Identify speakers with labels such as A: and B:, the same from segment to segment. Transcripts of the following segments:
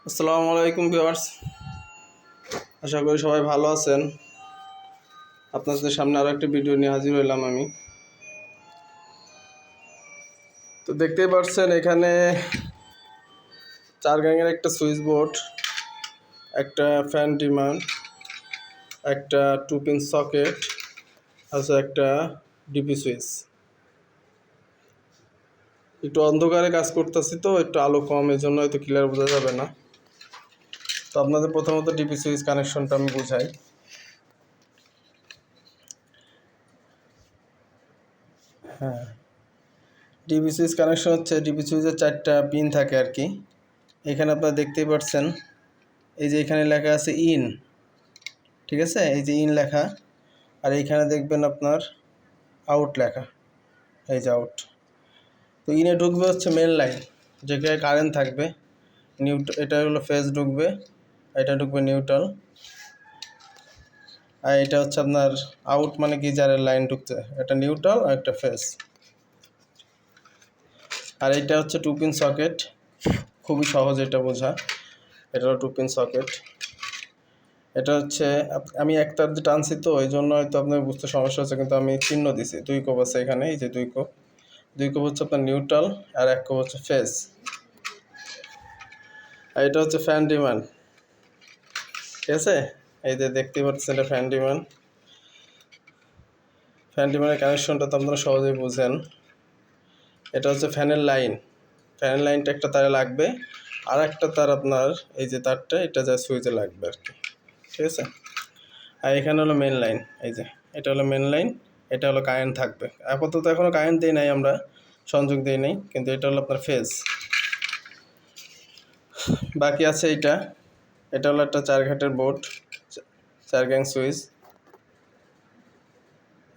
A: আসসালামু আলাইকুম ভিউয়ার্স, আশা করি সবাই ভালো আছেন। আপনাদের সামনে আরো একটা ভিডিও নিয়ে হাজির হলাম আমি। তো দেখতেই পাচ্ছেন এখানে 4 গ্যাংয়ের একটা সুইচ বোর্ড, একটা ফ্যান ডিমার, একটা 2 পিন সকেট, আছে একটা ডিপি সুইচ। একটু অন্ধকারে কাজ করতেছি তো একটু আলো কম, এই জন্য হয়তো ক্লিয়ার বোঝা যাবে না। তো আপনাদের প্রথমত ডিপি সুইচ কানেকশনটা আমি বুঝাই। হ্যাঁ, ডিপি সুইচ কানেকশন হচ্ছে, ডিপি সুইচের 4টা পিন থাকে আর কি। এখানে আপনারা দেখতেই পাচ্ছেন, এই যে এখানে লেখা আছে ইন, ঠিক আছে, এই যে ইন লেখা, আর এইখানে দেখবেন আপনার আউট লেখা, এই যে আউট। তো ইনে ঢুকবে হচ্ছে মেন লাইন, যেখানে কারেন্ট থাকবে। এটা হলো ফেজ ঢুকবে, এটা ঢুকবে নিউট্রাল, আর এটা হচ্ছে আপনার আউট, মানে গিজারের লাইন ঢুকছে, এটা নিউট্রাল আর একটা ফেজ। আর এটা হচ্ছে 2 পিন সকেট, খুবই সহজ এটা বোঝা। এটা হলো 2 পিন সকেট। এটা হচ্ছে আমি একটা টানছি তো এই জন্য হয়তো আপনার বুঝতে সমস্যা হচ্ছে, কিন্তু আমি চিহ্ন দিছি। 2 কোপ আছে এখানে, এই যে 2 কোপ। 2 কোপ হচ্ছে আপনার নিউট্রাল, আর 1 কোপ হচ্ছে ফেজ। আর এটা হচ্ছে ফ্যান ডিমান্ড, ঠিক আছে। এই যে দেখতে পাচ্ছেন এটা ফ্যান ডিমান্ড। ফ্যান ডিমান্ডের কানেকশনটা তো আপনারা সহজেই বুঝেন। এটা হচ্ছে ফ্যানের লাইন, ফ্যানের লাইনটা একটা তারে লাগবে, আর একটা তার আপনার এই যে তারটা, এটা যা সুইচে লাগবে আর কি, ঠিক আছে। আর এখানে হলো মেন লাইন, এই যে এটা হলো মেন লাইন, এটা হলো কারেন্ট থাকবে। আপাতত এখনও কারেন্ট দিই নাই, আমরা সংযোগ দিই নাই, কিন্তু এটা হলো আপনার ফেজ। বাকি আছে এইটা, এটা হলো একটা 4 ঘাটের বোর্ড, 4 গ্যাং সুইচ।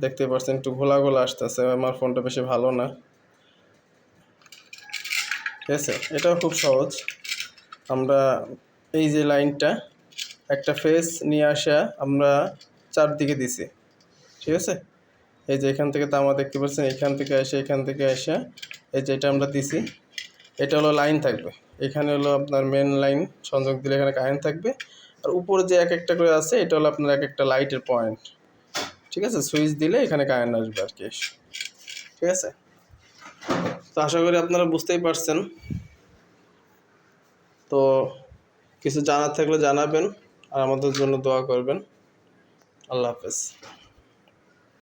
A: দেখতে পাচ্ছেন একটু ঘোলা ঘোলা আসতেছে, আমার ফোনটা বেশি ভালো না, ঠিক আছে। এটাও খুব সহজ। আমরা এই যে লাইনটা, একটা ফেজ নিয়ে আসা আমরা চারদিকে দিছি, ঠিক আছে। এই যে এখান থেকে তামা দেখতে পাচ্ছেন, এখান থেকে আসে এই যে এটা আমরা দিছি, এটা হলো লাইন থাকবে। এখানে হলো আপনার মেন লাইন সংযোগ দিলে এখানে কারেন্ট থাকবে, আর উপরে যে এক একটা করে আছে এটা হলো আপনার এক একটা লাইটের পয়েন্ট, ঠিক আছে। সুইচ দিলে এখানে কারেন্ট আসবে আর কি, ঠিক আছে। তো আশা করি আপনারা বুঝতেই পারছেন। তো কিছু জানার থাকলে জানাবেন, আর আমাদের জন্য দোয়া করবেন। আল্লাহ হাফেজ।